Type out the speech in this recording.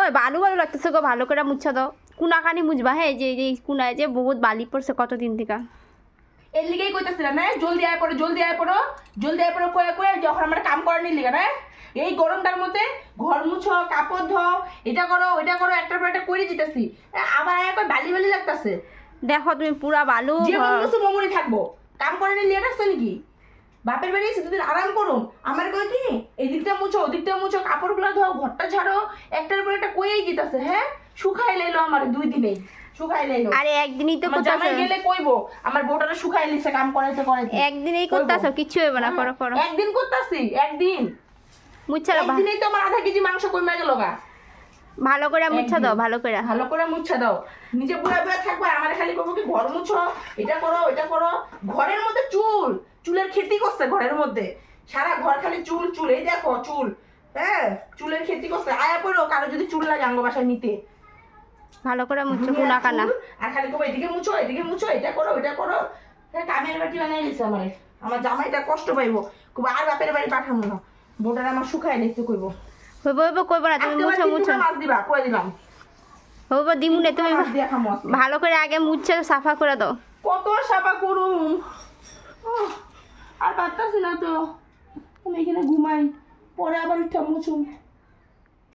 ওই বালু বালু লাগতেছে গো, ভালো করে মুছা দাও। কুনাখানি মুছবা, হ্যাঁ, যে যে কুনায় যে বহুত বালি পড়ছে কতদিন থেকে। এর লিগেই কইতাছিলাম না, জলদি আয় পড়ো, জলদি আয় পড়ো, জলদি আয় পড়ো, কয়ে কয়ে যখন আমরা কাম করার লিগা না, এই গরমটার মধ্যে ঘর মুছো, কাপড় ধোও, এটা করো ওইটা করো, একটার পর একটা করে যেতেছি, আবার একবার বালি বালি লাগতেছে। দেখো তুমি পুরা বালু যেমন মুছো মমনি থাকবো, কাম করে নিয়ে লেট আসছে নাকি? বাপের বাড়ি এসে দুদিন আরাম করুন, আমার কয় কি এই দিকটা মুছো ওদিকটা মুছো, কাপড়গুলো ধোও, ঘরটা ঝাড়ো, একটার পর একটা কয়েই যেতেছে। হ্যাঁ, শুকাই লাইলো আমার 2 দিনেই, শুকাই লাইলো। আরে একদিনই তো আমার করতেছ, জামাই গেলে কইবো আমার বউটারে শুকাই লিছে কাম করাইতে করাইতে। একদিনই করতেছ, কিচ্ছু হবে না, করো করো। একদিন করতাছি, একদিন মুছা দাও, একদিনেই তো আমার আধা কেজি মাংস কমে গেল গা। ভালো করে মুছা দাও, ভালো করে। ভালো করে মুছা দাও, নিজে বুড়া বুড়া থাকবে, আমার খালি করবো কি ঘর মুছো, এটা করো এটা করো। ঘরের মধ্যে চুল, চুলের খেতি করছে ঘরের মধ্যে, সারা ঘর খালি চুল চুল, এই দেখো চুল, হ্যাঁ চুলের খেতি করছে। আয়া পড়ো কারো যদি চুল লাগে আঙ্গ বাসায় নিতে, ভালো করে মুছো কুনাকানা। আর খালি করবো এদিকে মুছো এদিকে মুছো, এটা করো ওইটা করো। হ্যাঁ, কামের বাটি বানাই দিছে আমার, আমার জামাইটা কষ্ট পাইবো, খুব আর বাপের বাড়ি পাঠাবো না, বোটার আমার শুকাই নিতে কইবো। হইব হইব কইব না, তুমি মুছো মুছো। মাছ দিবা কই দিলাম, হইব দিমু না, তুমি মাছ দিয়া খামো আজকে। ভালো করে আগে মুছে সাফা করে দাও। কত সাফা করুম, আর পারতাছি না তো, আমি এখানে ঘুমাই, পরে আবার উঠা মুছুম।